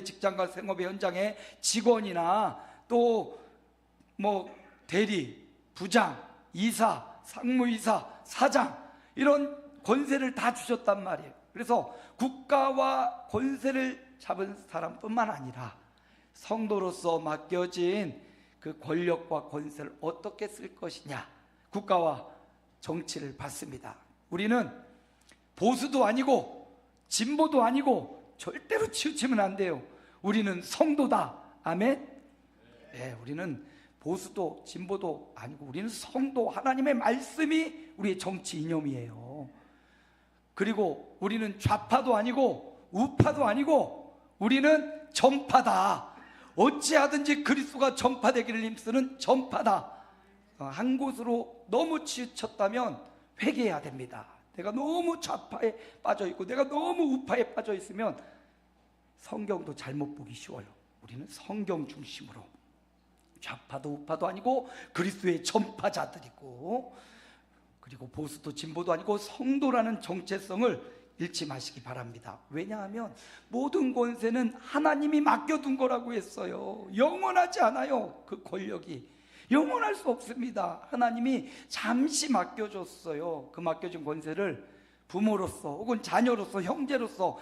직장과 생업의 현장에 직원이나 또 뭐 대리, 부장, 이사, 상무이사, 사장 이런 권세를 다 주셨단 말이에요. 그래서 국가와 권세를 잡은 사람뿐만 아니라 성도로서 맡겨진 그 권력과 권세를 어떻게 쓸 것이냐, 국가와 정치를 받습니다. 우리는 보수도 아니고 진보도 아니고 절대로 치우치면 안 돼요. 우리는 성도다. 아멘. 네, 우리는 보수도 진보도 아니고 우리는 성도, 하나님의 말씀이 우리의 정치 이념이에요. 그리고 우리는 좌파도 아니고 우파도 아니고 우리는 전파다. 어찌하든지 그리스도가 전파되기를 힘쓰는 전파다. 한 곳으로 너무 치우쳤다면 회개해야 됩니다. 내가 너무 좌파에 빠져 있고 내가 너무 우파에 빠져 있으면 성경도 잘못 보기 쉬워요. 우리는 성경 중심으로, 좌파도 우파도 아니고 그리스도의 전파자들이고, 그리고 보수도 진보도 아니고 성도라는 정체성을 잃지 마시기 바랍니다. 왜냐하면 모든 권세는 하나님이 맡겨둔 거라고 했어요. 영원하지 않아요. 그 권력이 영원할 수 없습니다. 하나님이 잠시 맡겨줬어요. 그 맡겨준 권세를 부모로서 혹은 자녀로서 형제로서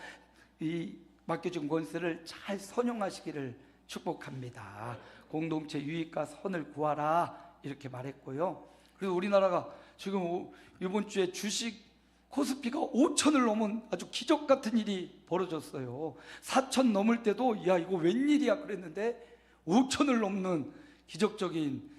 이 맡겨준 권세를 잘 선용하시기를 축복합니다. 공동체 유익과 선을 구하라 이렇게 말했고요. 그래서 우리나라가 지금 이번 주에 주식 코스피가 5천을 넘은 아주 기적 같은 일이 벌어졌어요. 4천 넘을 때도 야 이거 웬일이야 그랬는데 5천을 넘는 기적적인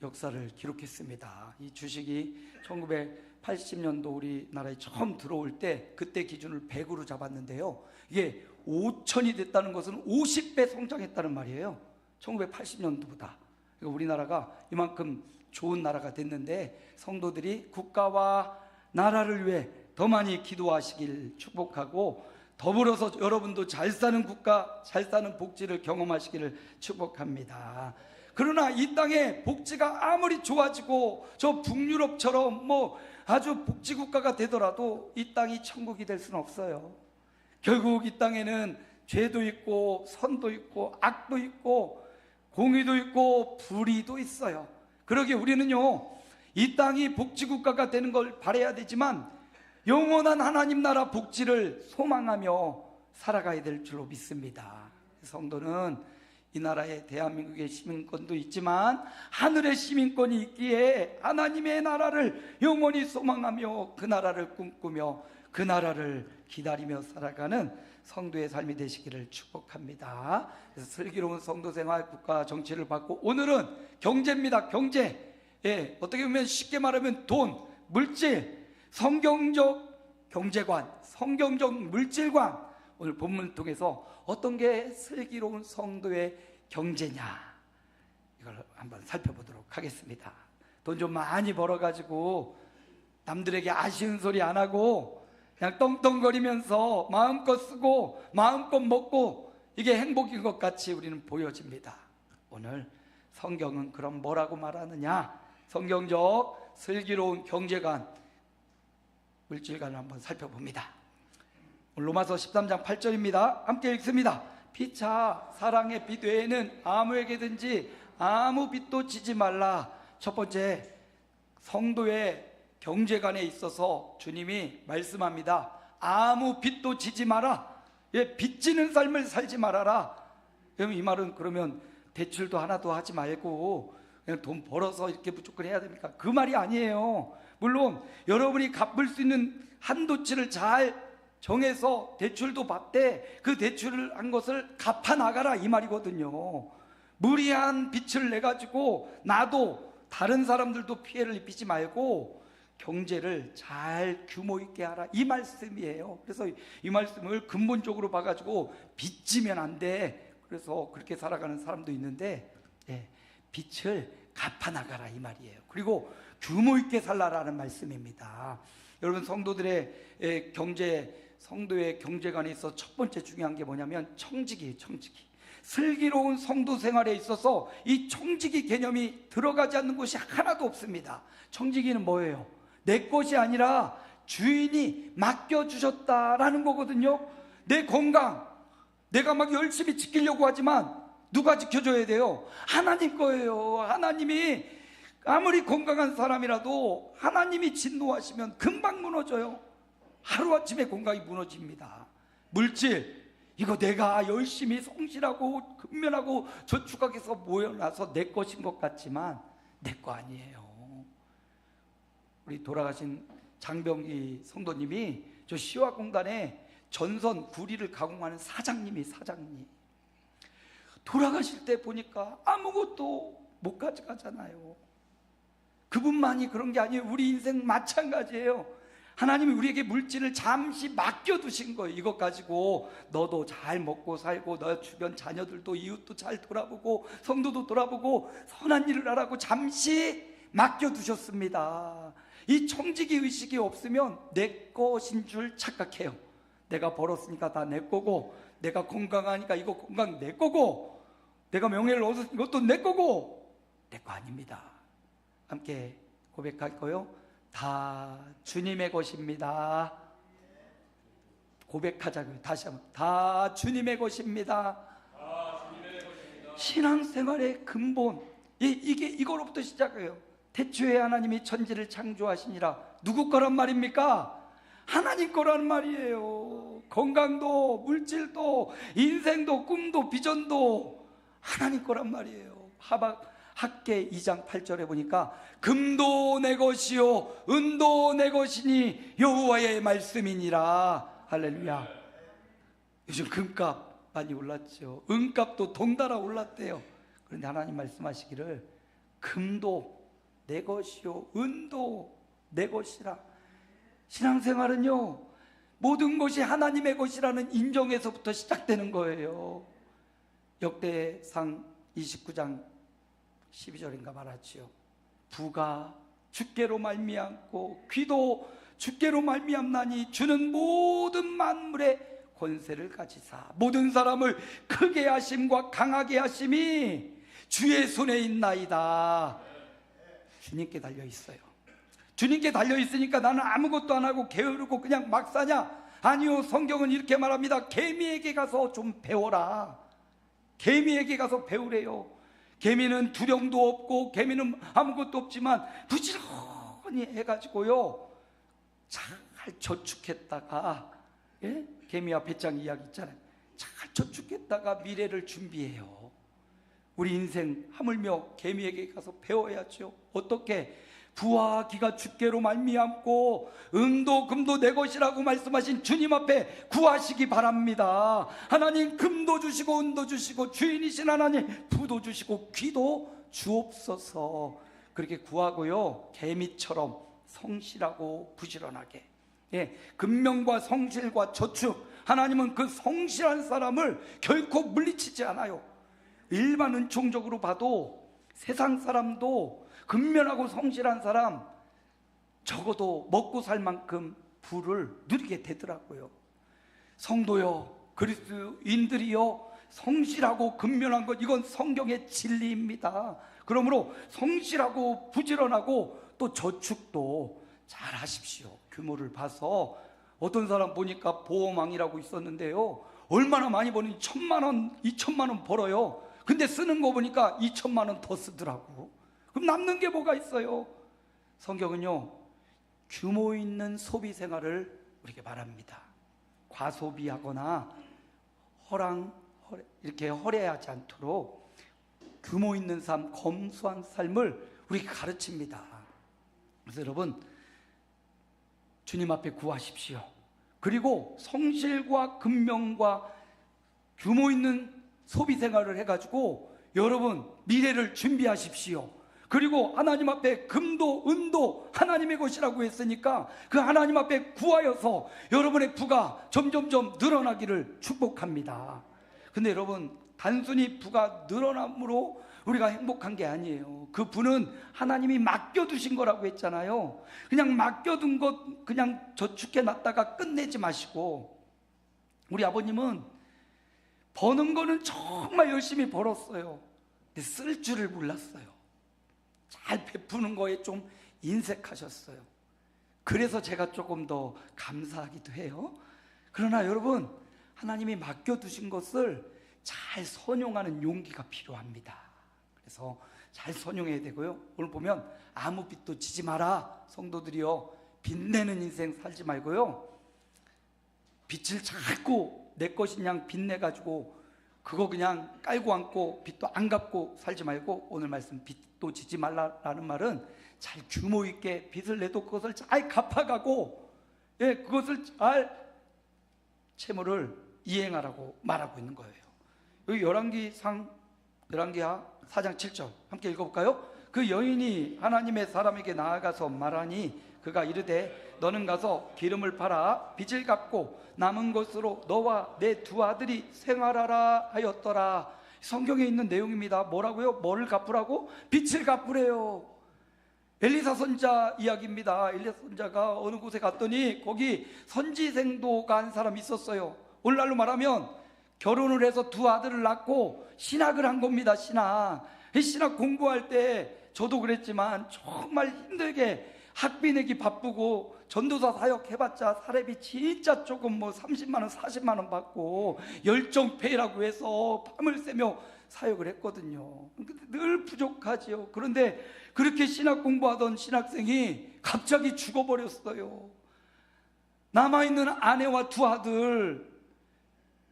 역사를 기록했습니다. 이 주식이 1980년도 우리나라에 처음 들어올 때 그때 기준을 100으로 잡았는데요. 이게 5천이 됐다는 것은 50배 성장했다는 말이에요. 1980년도보다. 그러니까 우리나라가 이만큼 좋은 나라가 됐는데 성도들이 국가와 나라를 위해 더 많이 기도하시길 축복하고, 더불어서 여러분도 잘 사는 국가, 잘 사는 복지를 경험하시기를 축복합니다. 그러나 이 땅의 복지가 아무리 좋아지고 저 북유럽처럼 뭐 아주 복지국가가 되더라도 이 땅이 천국이 될 수는 없어요. 결국 이 땅에는 죄도 있고 선도 있고 악도 있고 공의도 있고 불의도 있어요. 그러기에 우리는요, 이 땅이 복지국가가 되는 걸 바라야 되지만 영원한 하나님 나라 복지를 소망하며 살아가야 될 줄로 믿습니다. 성도는 이 나라에 대한민국의 시민권도 있지만 하늘의 시민권이 있기에 하나님의 나라를 영원히 소망하며 그 나라를 꿈꾸며 그 나라를 기다리며 살아가는 성도의 삶이 되시기를 축복합니다. 그래서 슬기로운 성도생활, 국가 정치를 받고, 오늘은 경제입니다. 경제. 예, 어떻게 보면 쉽게 말하면 돈, 물질, 성경적 경제관, 성경적 물질관, 오늘 본문을 통해서 어떤 게 슬기로운 성도의 경제냐, 이걸 한번 살펴보도록 하겠습니다. 돈 좀 많이 벌어가지고 남들에게 아쉬운 소리 안 하고 그냥 떵떵거리면서 마음껏 쓰고 마음껏 먹고 이게 행복인 것 같이 우리는 보여집니다. 오늘 성경은 그럼 뭐라고 말하느냐, 성경적 슬기로운 경제관, 물질관을 한번 살펴봅니다. 로마서 13장 8절입니다. 함께 읽습니다. 피차 사랑의 빚 외에는 아무에게든지 아무 빚도 지지 말라. 첫 번째, 성도의 경제관에 있어서 주님이 말씀합니다. 아무 빚도 지지 마라. 예, 빚지는 삶을 살지 말아라. 그럼 이 말은 그러면 대출도 하나도 하지 말고 그냥 돈 벌어서 이렇게 무조건 해야 됩니까? 그 말이 아니에요. 물론 여러분이 갚을 수 있는 한도치를 잘 정해서 대출도 받되 그 대출을 한 것을 갚아 나가라, 이 말이거든요. 무리한 빚을 내 가지고 나도 다른 사람들도 피해를 입히지 말고 경제를 잘 규모 있게 하라, 이 말씀이에요. 그래서 이 말씀을 근본적으로 봐가지고 빚지면 안 돼, 그래서 그렇게 살아가는 사람도 있는데, 예, 빚을 갚아 나가라, 이 말이에요. 그리고 규모 있게 살라라는 말씀입니다. 여러분, 성도들의 경제, 성도의 경제관에 있어서 첫 번째 중요한 게 뭐냐면 청지기예요. 청지기. 슬기로운 성도 생활에 있어서 이 청지기 개념이 들어가지 않는 곳이 하나도 없습니다. 청지기는 뭐예요? 내 것이 아니라 주인이 맡겨주셨다라는 거거든요. 내 건강, 내가 막 열심히 지키려고 하지만 누가 지켜줘야 돼요? 하나님 거예요. 하나님이 아무리 건강한 사람이라도 하나님이 진노하시면 금방 무너져요. 하루아침에 건강이 무너집니다. 물질, 이거 내가 열심히 성실하고 근면하고 저축하게 해서 모여놔서 내 것인 것 같지만 내 거 아니에요. 우리 돌아가신 장병기 성도님이 저 시화공단에 전선 구리를 가공하는 사장님. 돌아가실 때 보니까 아무것도 못 가져가잖아요. 그분만이 그런 게 아니에요. 우리 인생 마찬가지예요. 하나님이 우리에게 물질을 잠시 맡겨두신 거예요. 이것 가지고 너도 잘 먹고 살고 너 주변 자녀들도 이웃도 잘 돌아보고 성도도 돌아보고 선한 일을 하라고 잠시 맡겨두셨습니다. 이 청지기 의식이 없으면 내 것인 줄 착각해요. 내가 벌었으니까 다 내 거고, 내가 건강하니까 이거 건강 내 거고, 내가 명예를 얻었으니까 이것도 내 거고, 내 거 아닙니다. 함께 고백할 거요. 다 주님의 것입니다. 고백하자고요. 다시 한번. 다 주님의 것입니다. 신앙생활의 근본, 이거로부터 시작해요. 태초에 하나님이 천지를 창조하시니라. 누구 거란 말입니까? 하나님 거란 말이에요. 건강도 물질도 인생도 꿈도 비전도 하나님 거란 말이에요. 학계 2장 8절에 보니까 금도 내 것이요 은도 내 것이니 여호와의 말씀이니라. 할렐루야. 요즘 금값 많이 올랐죠. 은값도 동달아 올랐대요. 그런데 하나님 말씀하시기를 금도 내 것이요 은도 내 것이라. 신앙생활은요, 모든 것이 하나님의 것이라는 인정에서부터 시작되는 거예요. 역대상 29장 12절인가 말하지요. 부가 주께로 말미암고 귀도 주께로 말미암나니 주는 모든 만물의 권세를 가지사 모든 사람을 크게 하심과 강하게 하심이 주의 손에 있나이다. 주님께 달려 있어요. 주님께 달려 있으니까 나는 아무것도 안 하고 게으르고 그냥 막 사냐? 아니요, 성경은 이렇게 말합니다. 개미에게 가서 좀 배워라. 개미에게 가서 배우래요. 개미는 두령도 없고 개미는 아무것도 없지만 부지런히 해가지고요 잘 저축했다가, 예? 개미와 배짱 이야기 있잖아요. 잘 저축했다가 미래를 준비해요. 우리 인생 하물며 개미에게 가서 배워야죠. 어떻게? 부와 기가 주께로 말미암고 은도 금도 내 것이라고 말씀하신 주님 앞에 구하시기 바랍니다. 하나님 금도 주시고 은도 주시고 주인이신 하나님 부도 주시고 귀도 주옵소서. 그렇게 구하고요, 개미처럼 성실하고 부지런하게, 근면과 성실과 저축, 하나님은 그 성실한 사람을 결코 물리치지 않아요. 일반 은총적으로 봐도 세상 사람도 근면하고 성실한 사람 적어도 먹고 살 만큼 부를 누리게 되더라고요. 성도요, 그리스도인들이요, 성실하고 근면한 것, 이건 성경의 진리입니다. 그러므로 성실하고 부지런하고 또 저축도 잘 하십시오. 규모를 봐서 어떤 사람 보니까 보험왕이라고 있었는데요, 얼마나 많이 버니 1,000만 원, 2,000만 원 벌어요. 근데 쓰는 거 보니까 2,000만 원 더 쓰더라고. 그럼 남는 게 뭐가 있어요? 성경은요, 규모 있는 소비 생활을 우리에게 말합니다. 과소비하거나 이렇게 허례하지 않도록 규모 있는 삶, 검소한 삶을 우리에게 가르칩니다. 그래서 여러분, 주님 앞에 구하십시오. 그리고 성실과 근면과 규모 있는 소비 생활을 해가지고 여러분 미래를 준비하십시오. 그리고 하나님 앞에 금도 은도 하나님의 것이라고 했으니까 그 하나님 앞에 구하여서 여러분의 부가 점점점 늘어나기를 축복합니다. 근데 여러분, 단순히 부가 늘어남으로 우리가 행복한 게 아니에요. 그 부는 하나님이 맡겨두신 거라고 했잖아요. 그냥 맡겨둔 것 그냥 저축해 놨다가 끝내지 마시고, 우리 아버님은 버는 거는 정말 열심히 벌었어요. 근데 쓸 줄을 몰랐어요. 잘 베푸는 거에 좀 인색하셨어요. 그래서 제가 조금 더 감사하기도 해요. 그러나 여러분, 하나님이 맡겨두신 것을 잘 선용하는 용기가 필요합니다. 그래서 잘 선용해야 되고요. 오늘 보면 아무 빚도 지지 마라. 성도들이여, 빚내는 인생 살지 말고요, 빚을 자꾸 내 것인 양 빚내가지고 그거 그냥 깔고 앉고 빚도 안 갚고 살지 말고, 오늘 말씀 빚도 지지 말라라는 말은 잘 규모 있게 빚을 내도 그것을 잘 갚아가고, 그것을 잘 채무를 이행하라고 말하고 있는 거예요. 여기 열왕기하 4장 7절 함께 읽어볼까요? 그 여인이 하나님의 사람에게 나아가서 말하니 그가 이르되 너는 가서 기름을 팔아 빚을 갚고 남은 것으로 너와 내 두 아들이 생활하라 하였더라. 성경에 있는 내용입니다. 뭐라고요? 뭐를 갚으라고? 빚을 갚으래요. 엘리사 선자 이야기입니다. 엘리사 선자가 어느 곳에 갔더니 거기 선지생도가 한 사람이 있었어요. 오늘날로 말하면 결혼을 해서 두 아들을 낳고 신학을 한 겁니다. 신학 공부할 때 저도 그랬지만 정말 힘들게 학비 내기 바쁘고 전도사 사역 해봤자 사례비 진짜 조금 30만 원 40만 원 받고 열정페이라고 해서 밤을 새며 사역을 했거든요. 근데 늘 부족하지요. 그런데 그렇게 신학 공부하던 신학생이 갑자기 죽어버렸어요. 남아있는 아내와 두 아들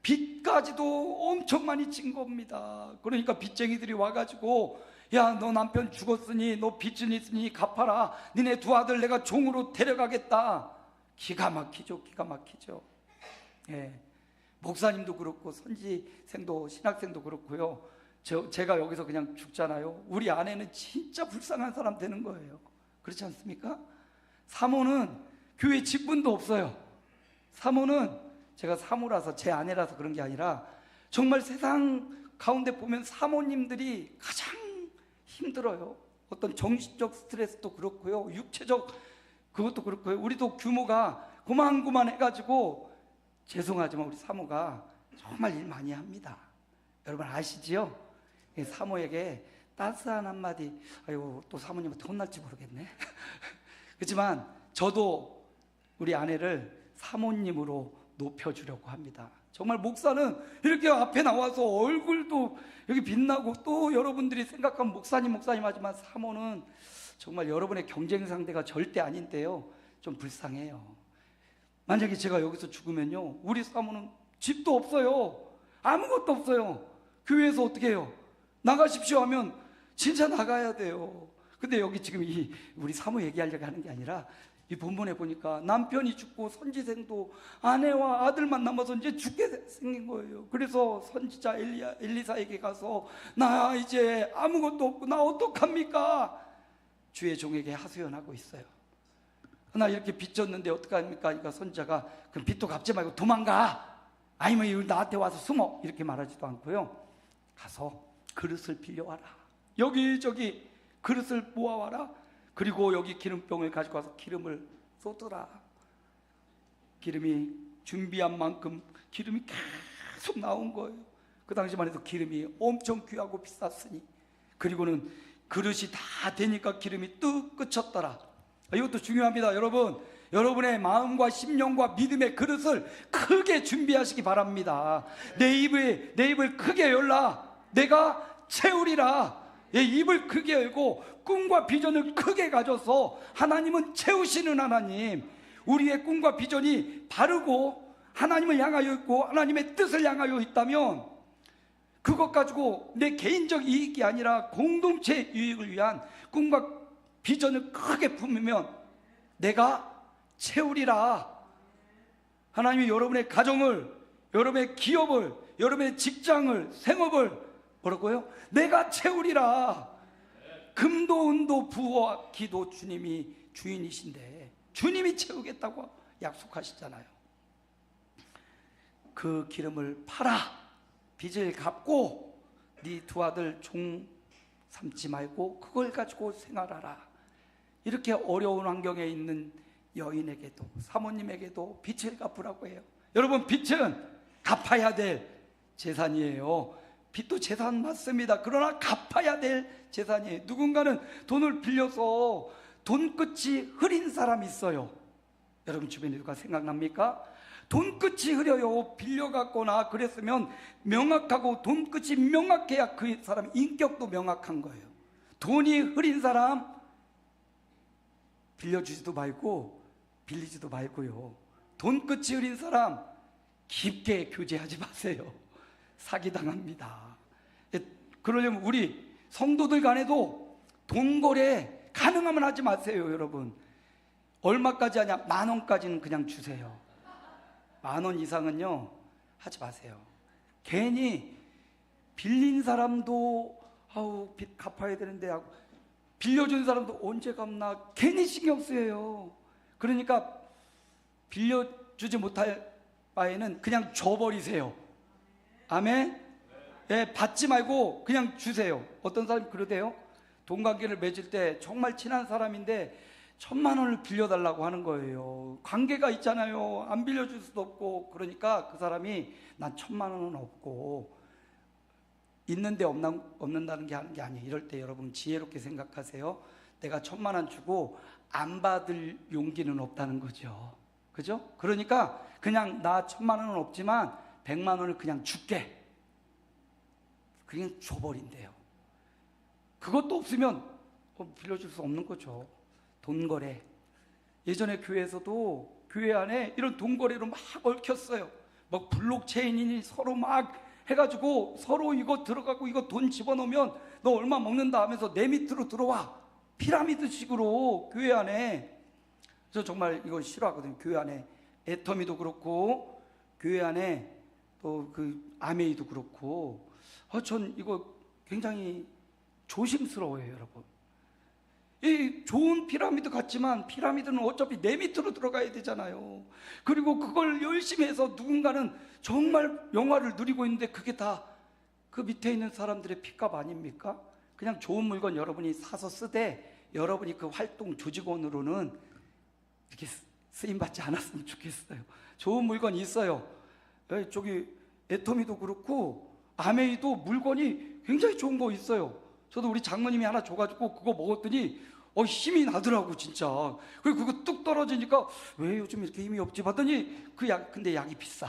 빚까지도 엄청 많이 진 겁니다. 그러니까 빚쟁이들이 와가지고 야, 너 남편 죽었으니 너 빚은 있으니 갚아라. 니네 두 아들 내가 종으로 데려가겠다. 기가 막히죠. 기가 막히죠. 목사님도 그렇고 선지생도 신학생도 그렇고요. 제가 여기서 그냥 죽잖아요. 우리 아내는 진짜 불쌍한 사람 되는 거예요. 그렇지 않습니까? 사모는 교회 직분도 없어요. 사모는 제가 사모라서 제 아내라서 그런 게 아니라 정말 세상 가운데 보면 사모님들이 가장 힘들어요. 어떤 정신적 스트레스도 그렇고요, 육체적 그것도 그렇고요. 우리도 규모가 고만고만 해가지고 죄송하지만 우리 사모가 정말 일 많이 합니다. 여러분 아시지요? 사모에게 따스한 한마디, 아유 또 사모님한테 혼날지 모르겠네. 그렇지만 저도 우리 아내를 사모님으로 높여주려고 합니다. 정말 목사는 이렇게 앞에 나와서 얼굴도 여기 빛나고 또 여러분들이 생각하면 목사님 하지만 사모는 정말 여러분의 경쟁 상대가 절대 아닌데요, 좀 불쌍해요. 만약에 제가 여기서 죽으면요, 우리 사모는 집도 없어요. 아무것도 없어요. 교회에서 어떻게 해요? 나가십시오 하면 진짜 나가야 돼요. 근데 여기 지금 우리 사모 얘기하려고 하는 게 아니라 이 본문에 보니까 남편이 죽고 선지생도 아내와 아들만 남아서 이제 죽게 생긴 거예요. 그래서 선지자 엘리사에게 가서 나 이제 아무것도 없고 나 어떡합니까? 주의 종에게 하소연하고 있어요. 나 이렇게 빚 졌는데 어떡합니까? 그러니까 선지자가 그럼 빚도 갚지 말고 도망가, 아니면 나한테 와서 숨어, 이렇게 말하지도 않고요, 가서 그릇을 빌려와라. 여기저기 그릇을 모아와라. 그리고 여기 기름병을 가지고 와서 기름을 쏟더라. 기름이 준비한 만큼 기름이 계속 나온 거예요. 그 당시만 해도 기름이 엄청 귀하고 비쌌으니. 그리고는 그릇이 다 되니까 기름이 뚝 그쳤더라. 이것도 중요합니다. 여러분, 여러분의 마음과 심령과 믿음의 그릇을 크게 준비하시기 바랍니다. 내 입을 크게 열라. 내가 채우리라. 입을 크게 열고 꿈과 비전을 크게 가져서, 하나님은 채우시는 하나님, 우리의 꿈과 비전이 바르고 하나님을 향하여 있고 하나님의 뜻을 향하여 있다면 그것 가지고 내 개인적 이익이 아니라 공동체 유익을 위한 꿈과 비전을 크게 품으면 내가 채우리라. 하나님이 여러분의 가정을, 여러분의 기업을, 여러분의 직장을, 생업을 뭐라고요? 내가 채우리라. 금도 은도 부와 기도 주님이 주인이신데 주님이 채우겠다고 약속하시잖아요. 그 기름을 팔아 빚을 갚고 네 두 아들 종 삼지 말고 그걸 가지고 생활하라. 이렇게 어려운 환경에 있는 여인에게도 사모님에게도 빚을 갚으라고 해요. 여러분, 빚은 갚아야 될 재산이에요. 빚도 재산 맞습니다. 그러나 갚아야 될 재산이에요. 누군가는 돈을 빌려서 돈끝이 흐린 사람이 있어요. 여러분 주변에 누가 생각납니까? 돈끝이 흐려요. 빌려갔거나 그랬으면 명확하고 돈끝이 명확해야 그 사람 인격도 명확한 거예요. 돈이 흐린 사람 빌려주지도 말고 빌리지도 말고요. 돈끝이 흐린 사람 깊게 교제하지 마세요. 사기당합니다. 그러려면 우리 성도들 간에도 돈 거래 가능하면 하지 마세요. 여러분, 얼마까지 하냐? 10,000원까지는 그냥 주세요. 10,000원 이상은요 하지 마세요. 괜히 빌린 사람도 아우 빚 갚아야 되는데 하고, 빌려준 사람도 언제 갚나 괜히 신경 쓰여요. 그러니까 빌려주지 못할 바에는 그냥 줘버리세요. 아멘. 예, 받지 말고 그냥 주세요. 어떤 사람이 그러대요. 돈 관계를 맺을 때 정말 친한 사람인데 1,000,000원을 빌려달라고 하는 거예요. 관계가 있잖아요. 안 빌려줄 수도 없고. 그러니까 그 사람이 난 1,000,000원은 없고, 있는데 없는다는 게 하는 게 아니에요. 이럴 때 여러분 지혜롭게 생각하세요. 내가 1,000,000원 주고 안 받을 용기는 없다는 거죠. 그죠? 그러니까 그냥 나 1,000,000원은 없지만 100,000원을 그냥 줄게. 그냥 줘버린대요. 그것도 없으면 빌려줄 수 없는 거죠. 돈거래. 예전에 교회에서도 교회 안에 이런 돈거래로 막 얽혔어요. 막 블록체인이니 서로 막 해가지고 서로 이거 들어가고 이거 돈 집어넣으면 너 얼마 먹는다 하면서 내 밑으로 들어와. 피라미드식으로 교회 안에. 저 정말 이거 싫어하거든요. 교회 안에 애터미도 그렇고 교회 안에 또 그 아메이도 그렇고 전 이거 굉장히 조심스러워요. 여러분, 이 좋은 피라미드 같지만 피라미드는 어차피 내 밑으로 들어가야 되잖아요. 그리고 그걸 열심히 해서 누군가는 정말 영화를 누리고 있는데 그게 다 그 밑에 있는 사람들의 핏값 아닙니까? 그냥 좋은 물건 여러분이 사서 쓰되 여러분이 그 활동 조직원으로는 이렇게 쓰임받지 않았으면 좋겠어요. 좋은 물건이 있어요. 저기 애터미도 그렇고 아메이도 물건이 굉장히 좋은 거 있어요. 저도 우리 장모님이 하나 줘가지고 그거 먹었더니 힘이 나더라고 진짜. 그리고 그거 뚝 떨어지니까 왜 요즘 이렇게 힘이 없지 봤더니 그 약, 근데 약이 비싸.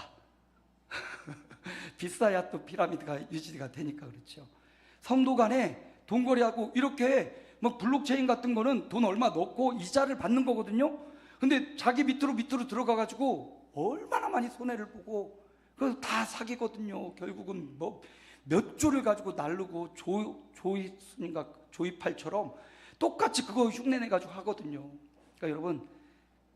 비싸야 또 피라미드가 유지가 되니까. 그렇죠. 성도 간에 돈거래하고 이렇게 막 블록체인 같은 거는 돈 얼마 넣고 이자를 받는 거거든요. 근데 자기 밑으로 들어가가지고 얼마나 많이 손해를 보고, 그래서 다 사기거든요. 결국은 뭐 몇 조를 가지고 날르고 조이순인가 조이팔처럼 똑같이 그거 흉내내가지고 하거든요. 그러니까 여러분,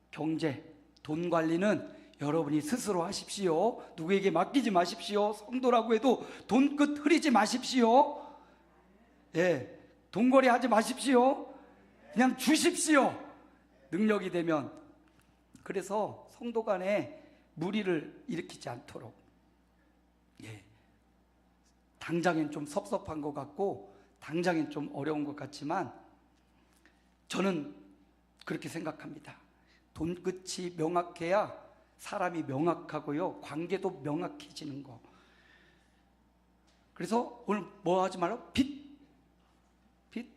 경제, 돈 관리는 여러분이 스스로 하십시오. 누구에게 맡기지 마십시오. 성도라고 해도 돈끝 흐리지 마십시오. 예, 돈거래 하지 마십시오. 그냥 주십시오. 능력이 되면. 그래서 성도 간에 무리를 일으키지 않도록. 예, 당장엔 좀 섭섭한 것 같고 당장엔 좀 어려운 것 같지만 저는 그렇게 생각합니다. 돈끝이 명확해야 사람이 명확하고요, 관계도 명확해지는 거. 그래서 오늘 뭐 하지 말라? 빚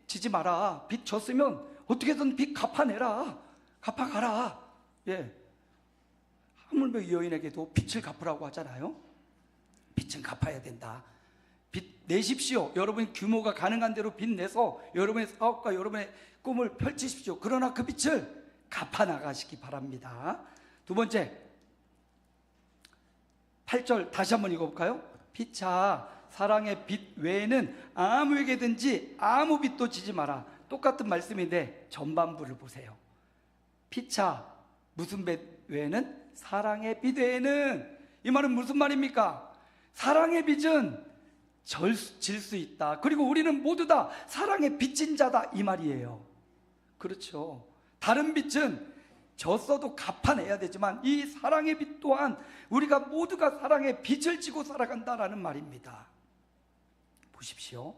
지지 마라. 빚 졌으면 어떻게든 빚 갚아내라. 갚아가라. 예, 하물며 여인에게도 빚을 갚으라고 하잖아요. 빚은 갚아야 된다. 빚 내십시오. 여러분이 규모가 가능한 대로 빚 내서 여러분의 사업과 여러분의 꿈을 펼치십시오. 그러나 그 빚을 갚아 나가시기 바랍니다. 두 번째, 8절 다시 한번 읽어볼까요? 피차 사랑의 빚 외에는 아무에게든지 아무 빚도 지지 마라. 똑같은 말씀인데 전반부를 보세요. 피차 무슨 빚 외에는, 사랑의 빚 외에는. 이 말은 무슨 말입니까? 사랑의 빚은 질 수 있다. 그리고 우리는 모두 다 사랑의 빚진 자다, 이 말이에요. 그렇죠. 다른 빚은 졌어도 갚아내야 되지만 이 사랑의 빚 또한 우리가 모두가 사랑의 빚을 지고 살아간다라는 말입니다. 보십시오.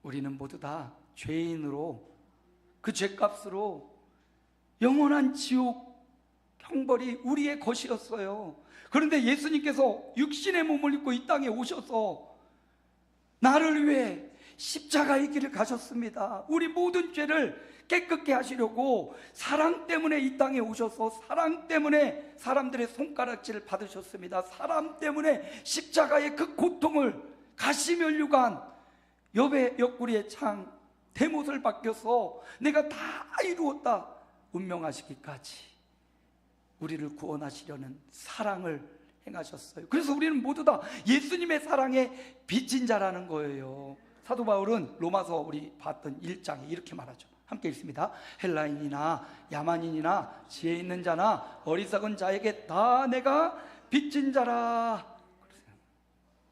우리는 모두 다 죄인으로 그 죄값으로 영원한 지옥 형벌이 우리의 것이었어요. 그런데 예수님께서 육신의 몸을 입고 이 땅에 오셔서 나를 위해 십자가의 길을 가셨습니다. 우리 모든 죄를 깨끗게 하시려고 사랑 때문에 이 땅에 오셔서 사랑 때문에 사람들의 손가락질을 받으셨습니다. 사람 때문에 십자가의 그 고통을 가시면류관 옆구리의 창 대못을 벗겨서 내가 다 이루었다 운명하시기까지 우리를 구원하시려는 사랑을 행하셨어요. 그래서 우리는 모두 다 예수님의 사랑에 빚진 자라는 거예요. 사도 바울은 로마서 우리 봤던 1장에 이렇게 말하죠. 함께 읽습니다. 헬라인이나 야만인이나 지혜 있는 자나 어리석은 자에게 다 내가 빚진 자라.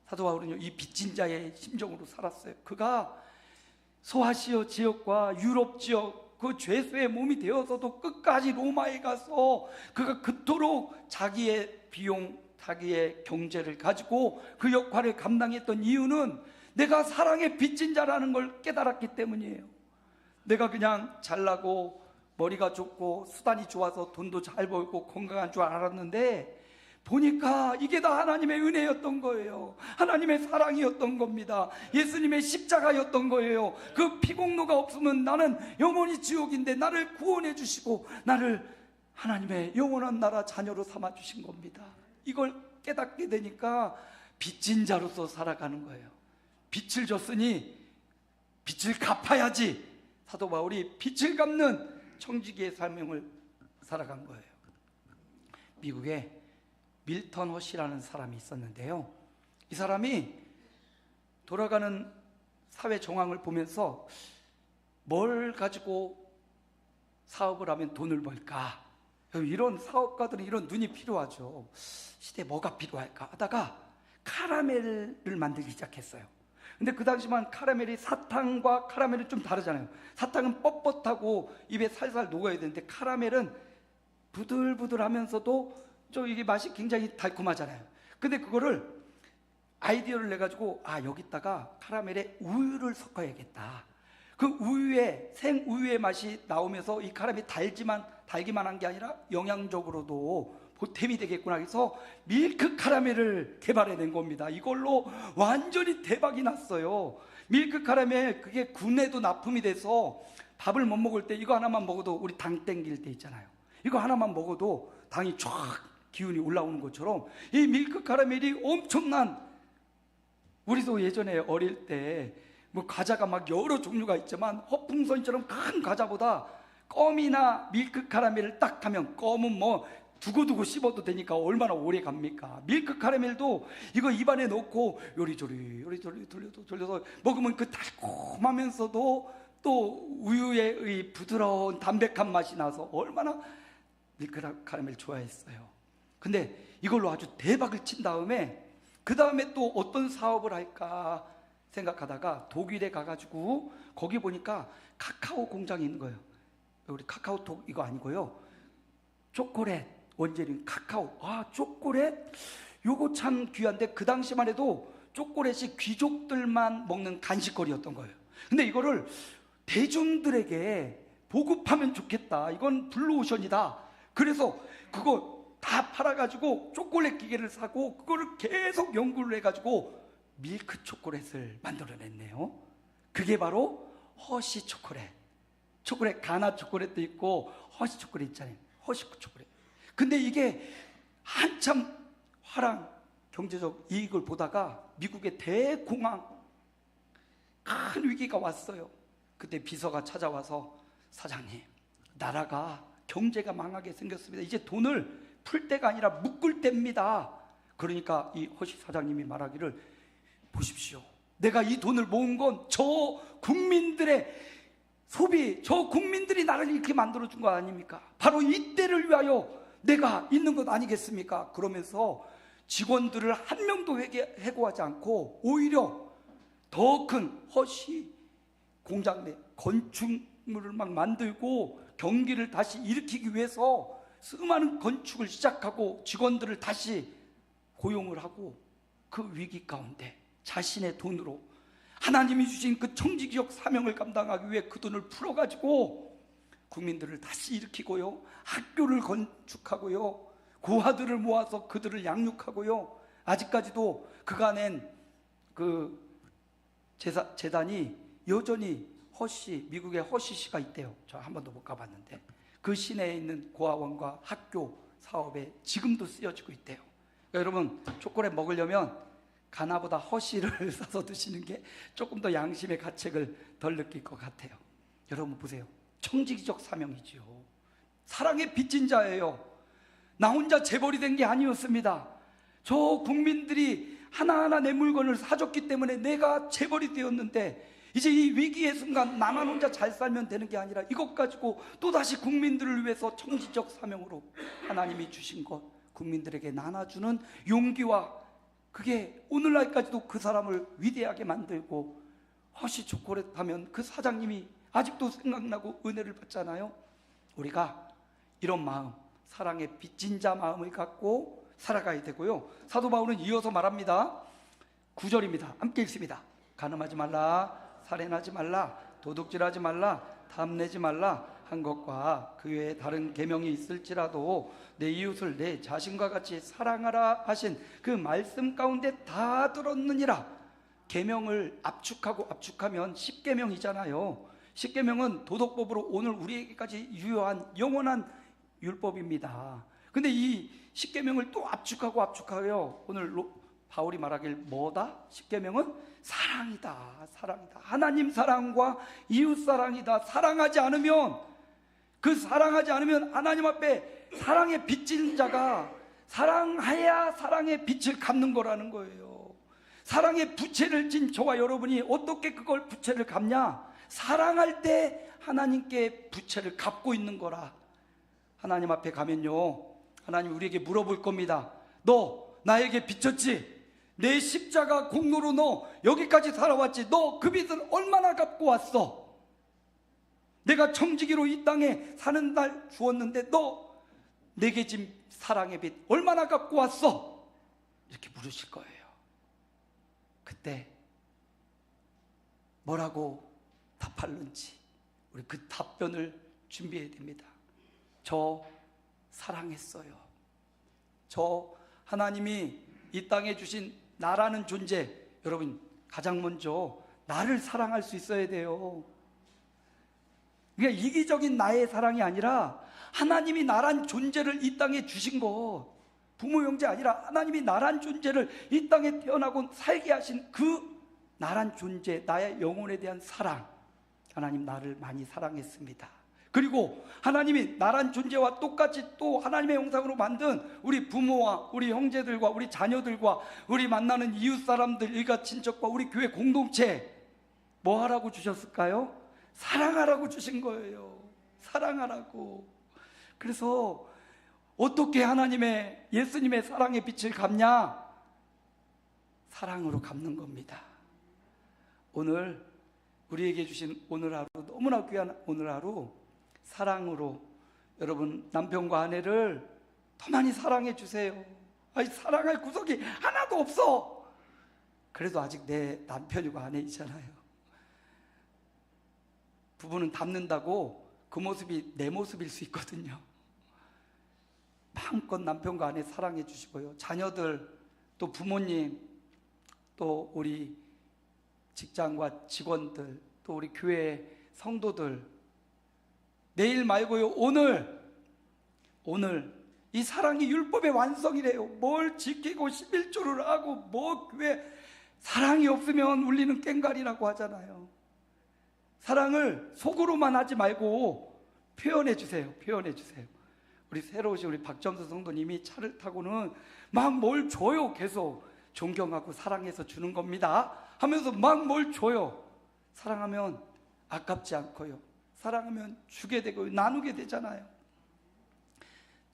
사도 바울은요, 이 빚진 자의 심정으로 살았어요. 그가 소아시아 지역과 유럽 지역 그 죄수의 몸이 되어서도 끝까지 로마에 가서 그가 그토록 자기의 비용, 자기의 경제를 가지고 그 역할을 감당했던 이유는 내가 사랑에 빚진 자라는 걸 깨달았기 때문이에요. 내가 그냥 잘나고 머리가 좋고 수단이 좋아서 돈도 잘 벌고 건강한 줄 알았는데 보니까 이게 다 하나님의 은혜였던 거예요. 하나님의 사랑이었던 겁니다. 예수님의 십자가였던 거예요. 그 피공로가 없으면 나는 영원히 지옥인데 나를 구원해 주시고 나를 하나님의 영원한 나라 자녀로 삼아 주신 겁니다. 이걸 깨닫게 되니까 빚진 자로서 살아가는 거예요. 빚을 졌으니 빚을 갚아야지. 사도 바울이 빚을 갚는 청지기의 사명을 살아간 거예요. 미국에 밀턴 허시라는 사람이 있었는데요, 이 사람이 돌아가는 사회 정황을 보면서 뭘 가지고 사업을 하면 돈을 벌까, 이런 사업가들은 이런 눈이 필요하죠. 시대에 뭐가 필요할까 하다가 카라멜을 만들기 시작했어요. 근데 그 당시만 카라멜이 사탕과 카라멜은 좀 다르잖아요. 사탕은 뻣뻣하고 입에 살살 녹아야 되는데 카라멜은 부들부들하면서도 좀 이게 맛이 굉장히 달콤하잖아요. 근데 그거를 아이디어를 내가지고 여기다가 카라멜에 우유를 섞어야겠다. 그 우유에 생우유의 맛이 나오면서 이 카라멜이 달기만 한 게 아니라 영양적으로도 보탬이 되겠구나 해서 밀크 카라멜을 개발해낸 겁니다. 이걸로 완전히 대박이 났어요. 밀크 카라멜, 그게 군에도 납품이 돼서 밥을 못 먹을 때 이거 하나만 먹어도 우리 당 땡길 때 있잖아요. 이거 하나만 먹어도 당이 쫙 기운이 올라오는 것처럼 이 밀크 카라멜이 엄청난, 우리도 예전에 어릴 때 뭐 과자가 막 여러 종류가 있지만 허풍선처럼 큰 과자보다 껌이나 밀크 카라멜을 딱 하면, 껌은 뭐 두고두고 씹어도 되니까 얼마나 오래 갑니까? 밀크 카라멜도 이거 입안에 넣고 요리조리 돌려서 먹으면 그 달콤하면서도 또 우유의 부드러운 담백한 맛이 나서 얼마나 밀크 카라멜 좋아했어요. 근데 이걸로 아주 대박을 친 다음에 그 다음에 또 어떤 사업을 할까 생각하다가 독일에 가가지고 거기 보니까 카카오 공장이 있는 거예요. 우리 카카오톡 이거 아니고요, 초콜릿 원재료인 카카오. 초콜릿 요거 참 귀한데 그 당시만 해도 초콜릿이 귀족들만 먹는 간식거리였던 거예요. 근데 이거를 대중들에게 보급하면 좋겠다, 이건 블루오션이다. 그래서 그거 다 팔아가지고 초콜릿 기계를 사고 그거를 계속 연구를 해가지고 밀크 초콜릿을 만들어냈네요. 그게 바로 허쉬 초콜릿. 초콜릿 가나 초콜릿도 있고 허쉬 초콜릿 있잖아요. 허쉬 초콜릿. 근데 이게 한참 화랑 경제적 이익을 보다가 미국의 대공황, 큰 위기가 왔어요. 그때 비서가 찾아와서 사장님, 나라가 경제가 망하게 생겼습니다. 이제 돈을 풀 때가 아니라 묶을 때입니다. 그러니까 이 허시 사장님이 말하기를, 보십시오, 내가 이 돈을 모은 건 저 국민들의 소비, 저 국민들이 나를 이렇게 만들어준 거 아닙니까? 바로 이때를 위하여 내가 있는 것 아니겠습니까? 그러면서 직원들을 한 명도 해고하지 않고 오히려 더 큰 허쉬 공장 내 건축물을 막 만들고 경기를 다시 일으키기 위해서 수많은 건축을 시작하고 직원들을 다시 고용을 하고 그 위기 가운데 자신의 돈으로 하나님이 주신 그 청지기적 사명을 감당하기 위해 그 돈을 풀어가지고 국민들을 다시 일으키고요, 학교를 건축하고요, 고아들을 모아서 그들을 양육하고요, 아직까지도 그가 낸 그 재단이 여전히 미국의 허쉬시가 있대요. 저 한 번도 못 가봤는데 그 시내에 있는 고아원과 학교 사업에 지금도 쓰여지고 있대요. 그러니까 여러분, 초콜릿 먹으려면 가나보다 허쉬를 사서 드시는 게 조금 더 양심의 가책을 덜 느낄 것 같아요. 여러분 보세요. 청지기적 사명이지요. 사랑의 빚진 자예요. 나 혼자 재벌이 된 게 아니었습니다. 저 국민들이 하나하나 내 물건을 사줬기 때문에 내가 재벌이 되었는데, 이제 이 위기의 순간 나만 혼자 잘 살면 되는 게 아니라 이것 가지고 또다시 국민들을 위해서 청지적 사명으로 하나님이 주신 것 국민들에게 나눠주는 용기와, 그게 오늘날까지도 그 사람을 위대하게 만들고, 허쉬 초콜릿 하면 그 사장님이 아직도 생각나고 은혜를 받잖아요. 우리가 이런 마음, 사랑의 빚진 자 마음을 갖고 살아가야 되고요. 사도 바울은 이어서 말합니다. 9절입니다. 함께 읽습니다. 간음하지 말라, 살인하지 말라, 도둑질하지 말라, 탐내지 말라 한 것과 그 외에 다른 계명이 있을지라도 내 이웃을 내 자신과 같이 사랑하라 하신 그 말씀 가운데 다 들었느니라. 계명을 압축하면 10계명이잖아요. 10계명은 도덕법으로 오늘 우리에게까지 유효한 영원한 율법입니다. 근데 이 10계명을 또 압축하여 오늘 바울이 말하길 뭐다? 10계명은 사랑이다. 사랑이다. 하나님 사랑과 이웃 사랑이다. 사랑하지 않으면 하나님 앞에 사랑의 빚진 자가 사랑해야 사랑의 빚을 갚는 거라는 거예요. 사랑의 부채를 진 저와 여러분이 어떻게 그걸 부채를 갚냐? 사랑할 때 하나님께 부채를 갚고 있는 거라. 하나님 앞에 가면요, 하나님 우리에게 물어볼 겁니다. 너 나에게 빚졌지? 내 십자가 공로로 너 여기까지 살아왔지? 너 그 빚을 얼마나 갚고 왔어? 내가 청지기로 이 땅에 사는 날 주었는데 너 내게 진 사랑의 빚 얼마나 갚고 왔어? 이렇게 물으실 거예요. 그때 뭐라고 답할는지 우리 그 답변을 준비해야 됩니다. 저 사랑했어요. 저 하나님이 이 땅에 주신 나라는 존재, 여러분 가장 먼저 나를 사랑할 수 있어야 돼요. 그러니까 이기적인 나의 사랑이 아니라 하나님이 나란 존재를 이 땅에 주신 것, 부모 형제 아니라 하나님이 나란 존재를 이 땅에 태어나고 살게 하신 그 나란 존재, 나의 영혼에 대한 사랑. 하나님 나를 많이 사랑했습니다. 그리고 하나님이 나란 존재와 똑같이 또 하나님의 형상으로 만든 우리 부모와 우리 형제들과 우리 자녀들과 우리 만나는 이웃 사람들, 일가 친척과 우리 교회 공동체, 뭐 하라고 주셨을까요? 사랑하라고 주신 거예요. 사랑하라고. 그래서 어떻게 하나님의, 예수님의 사랑의 빛을 갚냐? 사랑으로 갚는 겁니다. 오늘 우리에게 주신 오늘 하루, 너무나 귀한 오늘 하루, 사랑으로 여러분 남편과 아내를 더 많이 사랑해 주세요. 아니, 사랑할 구석이 하나도 없어. 그래도 아직 내 남편이고 아내이잖아요. 부부는 닮는다고 그 모습이 내 모습일 수 있거든요. 마음껏 남편과 아내 사랑해 주시고요. 자녀들, 또 부모님, 또 우리 직장과 직원들, 또 우리 교회 성도들, 내일 말고요, 오늘 이 사랑이 율법의 완성이래요. 뭘 지키고 11조를 하고 뭐 교회, 사랑이 없으면 울리는 꽹과리라고 하잖아요. 사랑을 속으로만 하지 말고 표현해 주세요. 표현해 주세요. 우리 새로 오신 우리 박점수 성도님이 차를 타고는 막 뭘 줘요. 계속 존경하고 사랑해서 주는 겁니다 하면서 막 뭘 줘요. 사랑하면 아깝지 않고요, 사랑하면 주게 되고 나누게 되잖아요.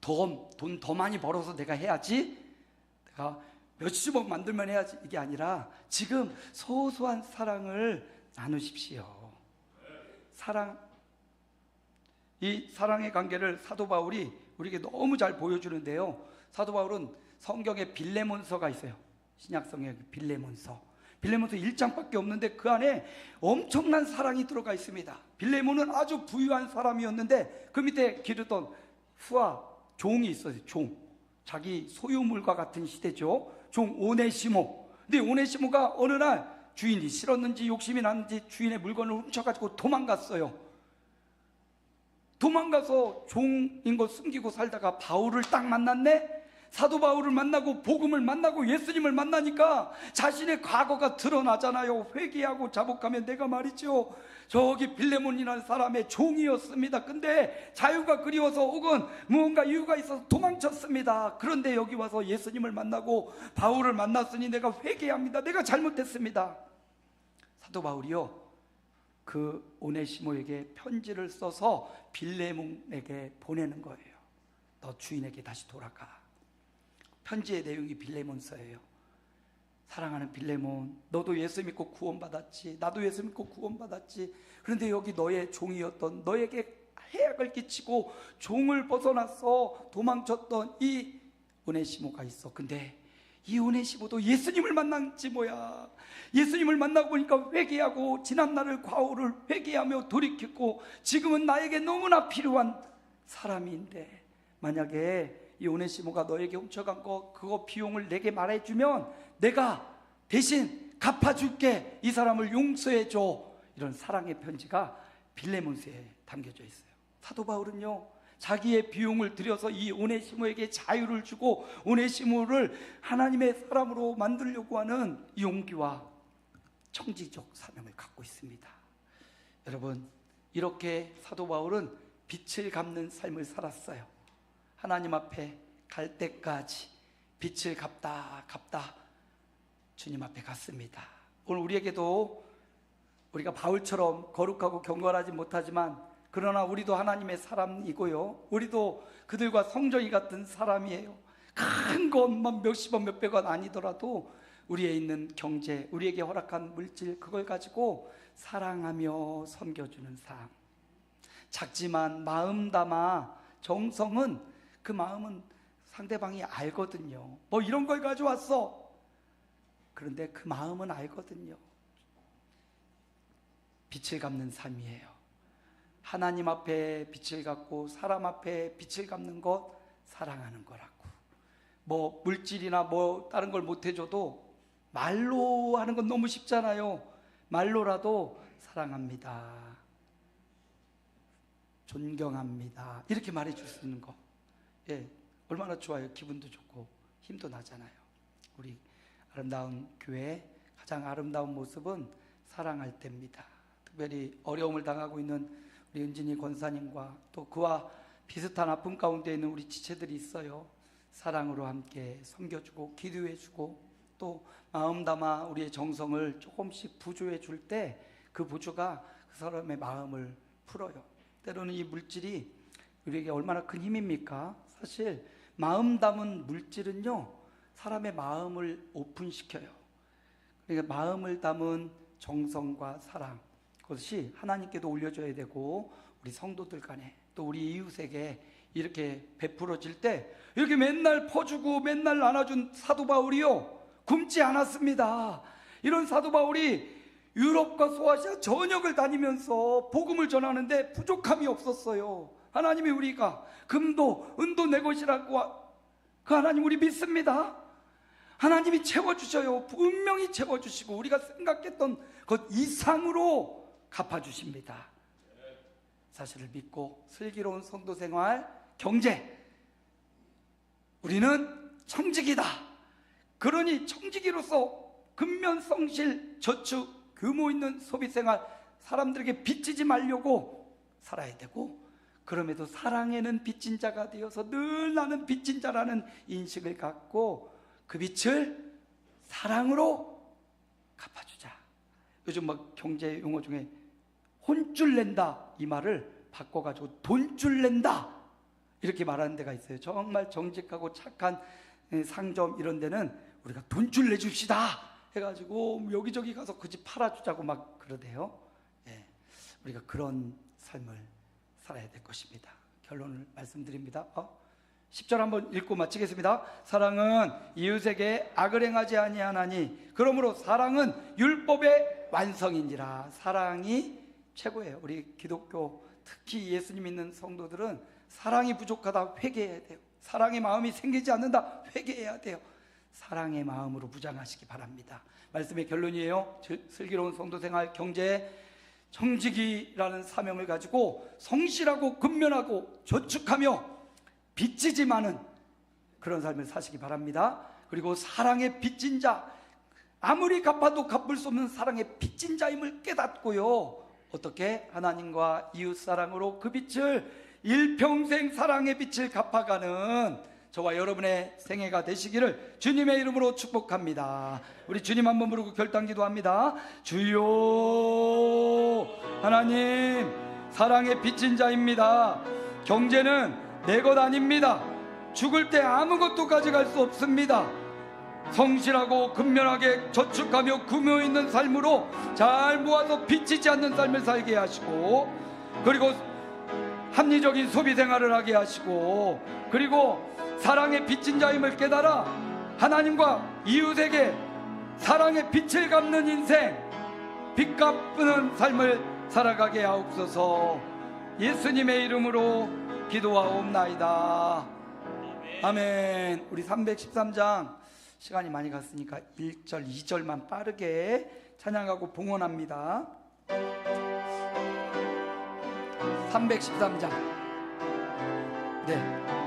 돈 더 많이 벌어서 내가 해야지, 내가 몇십억 만들면 해야지, 이게 아니라 지금 소소한 사랑을 나누십시오. 이 사랑의 관계를 사도 바울이 우리에게 너무 잘 보여주는데요. 사도 바울은 성경에 빌레몬서가 있어요. 신약성경에 빌레몬서 1장밖에 없는데 그 안에 엄청난 사랑이 들어가 있습니다. 빌레몬은 아주 부유한 사람이었는데 그 밑에 기르던 후아, 종이 있어요. 종, 자기 소유물과 같은 시대죠. 종 오네시모. 근데 오네시모가 어느 날 주인이 싫었는지 욕심이 났는지 주인의 물건을 훔쳐가지고 도망갔어요. 도망가서 종인 거 숨기고 살다가 바울을 딱 만났네. 사도 바울을 만나고 복음을 만나고 예수님을 만나니까 자신의 과거가 드러나잖아요. 회개하고 자복하면 내가 말이죠, 저기 빌레몬이라는 사람의 종이었습니다. 근데 자유가 그리워서 혹은 무언가 이유가 있어서 도망쳤습니다. 그런데 여기 와서 예수님을 만나고 바울을 만났으니 내가 회개합니다. 내가 잘못했습니다. 사도 바울이요, 그 오네시모에게 편지를 써서 빌레몬에게 보내는 거예요. 너 주인에게 다시 돌아가. 편지의 내용이 빌레몬서예요. 사랑하는 빌레몬, 너도 예수 믿고 구원받았지, 나도 예수 믿고 구원받았지. 그런데 여기 너의 종이었던, 너에게 해악을 끼치고 종을 벗어나서 도망쳤던 이 오네시모가 있어. 근데 이 오네시모도 예수님을 만난지 뭐야. 예수님을 만나고 보니까 회개하고 지난날의 과오를 회개하며 돌이켰고 지금은 나에게 너무나 필요한 사람인데, 만약에 이 오네시모가 너에게 훔쳐간 거, 그거 비용을 내게 말해주면 내가 대신 갚아줄게. 이 사람을 용서해줘. 이런 사랑의 편지가 빌레몬서에 담겨져 있어요. 사도 바울은요, 자기의 비용을 들여서 이 오네시모에게 자유를 주고 오네시모를 하나님의 사람으로 만들려고 하는 용기와 청지적 사명을 갖고 있습니다. 여러분, 이렇게 사도 바울은 빛을 갚는 삶을 살았어요. 하나님 앞에 갈 때까지 빛을 갚다 주님 앞에 갔습니다. 오늘 우리에게도, 우리가 바울처럼 거룩하고 경건하지 못하지만 그러나 우리도 하나님의 사람이고요, 우리도 그들과 성정이 같은 사람이에요. 큰 것만 몇십원 몇백원 아니더라도 우리에 있는 경제, 우리에게 허락한 물질, 그걸 가지고 사랑하며 섬겨주는 삶. 작지만 마음 담아, 정성은, 그 마음은 상대방이 알거든요. 뭐 이런 걸 가져왔어. 그런데 그 마음은 알거든요. 빛을 갚는 삶이에요. 하나님 앞에 빛을 갚고 사람 앞에 빛을 갚는 것, 사랑하는 거라고. 뭐 물질이나 뭐 다른 걸 못 해줘도 말로 하는 건 너무 쉽잖아요. 말로라도 사랑합니다, 존경합니다, 이렇게 말해줄 수 있는 거, 예, 얼마나 좋아요. 기분도 좋고 힘도 나잖아요. 우리 아름다운 교회의 가장 아름다운 모습은 사랑할 때입니다. 특별히 어려움을 당하고 있는 우리 은진이 권사님과 또 그와 비슷한 아픔 가운데 있는 우리 지체들이 있어요. 사랑으로 함께 섬겨주고 기도해주고 또 마음 담아 우리의 정성을 조금씩 부조해 줄 때 그 부조가 그 사람의 마음을 풀어요. 때로는 이 물질이 우리에게 얼마나 큰 힘입니까? 사실 마음 담은 물질은요, 사람의 마음을 오픈시켜요. 그러니까 마음을 담은 정성과 사랑, 그것이 하나님께도 올려줘야 되고 우리 성도들 간에 또 우리 이웃에게 이렇게 베풀어질 때 이렇게 맨날 퍼주고 맨날 나눠준 사도 바울이요, 굶지 않았습니다. 이런 사도 바울이 유럽과 소아시아 전역을 다니면서 복음을 전하는데 부족함이 없었어요. 하나님이 우리가 금도 은도 내 것이라고, 그 하나님 우리 믿습니다. 하나님이 채워주셔요. 분명히 채워주시고 우리가 생각했던 것 이상으로 갚아주십니다. 사실을 믿고 슬기로운 성도 생활, 경제, 우리는 청지기다. 그러니 청지기로서 근면성실, 저축, 규모 있는 소비생활, 사람들에게 빚지지 말려고 살아야 되고, 그럼에도 사랑에는 빚진 자가 되어서 늘 나는 빚진 자라는 인식을 갖고 그 빚을 사랑으로 갚아주자. 요즘 막 경제 용어 중에 혼줄 낸다, 이 말을 바꿔가지고 돈줄 낸다, 이렇게 말하는 데가 있어요. 정말 정직하고 착한 상점 이런 데는 우리가 돈줄 내줍시다 해가지고 여기저기 가서 그 집 팔아주자고 막 그러대요. 예, 우리가 그런 삶을 살아야 될 것입니다. 결론을 말씀드립니다. 10절 한번 읽고 마치겠습니다. 사랑은 이웃에게 악을 행하지 아니하나니 그러므로 사랑은 율법의 완성인지라. 사랑이 최고예요. 우리 기독교, 특히 예수님 믿는 성도들은 사랑이 부족하다 회개해야 돼요. 사랑의 마음이 생기지 않는다 회개해야 돼요. 사랑의 마음으로 무장하시기 바랍니다. 말씀의 결론이에요. 슬기로운 성도생활 경제 청지기라는 사명을 가지고 성실하고 근면하고 저축하며 빚지지 마는 그런 삶을 사시기 바랍니다. 그리고 사랑의 빚진 자, 아무리 갚아도 갚을 수 없는 사랑의 빚진 자임을 깨닫고요, 어떻게 하나님과 이웃사랑으로 그 빚을 일평생 사랑의 빚을 갚아가는 저와 여러분의 생애가 되시기를 주님의 이름으로 축복합니다. 우리 주님 한번 부르고 결단기도합니다. 주여, 하나님, 사랑의 빚진 자입니다. 경제는 내 것 아닙니다. 죽을 때 아무것도 가져갈 수 없습니다. 성실하고 근면하게 저축하며 금요 있는 삶으로 잘 모아서 빚지지 않는 삶을 살게 하시고, 그리고 합리적인 소비 생활을 하게 하시고, 그리고 사랑의 빚진 자임을 깨달아 하나님과 이웃에게 사랑의 빚을 갚는 인생, 빚 갚는 삶을 살아가게 하옵소서. 예수님의 이름으로 기도하옵나이다. 아멘. 우리 313장 시간이 많이 갔으니까 1절, 2절만 빠르게 찬양하고 봉헌합니다. 313장. 네.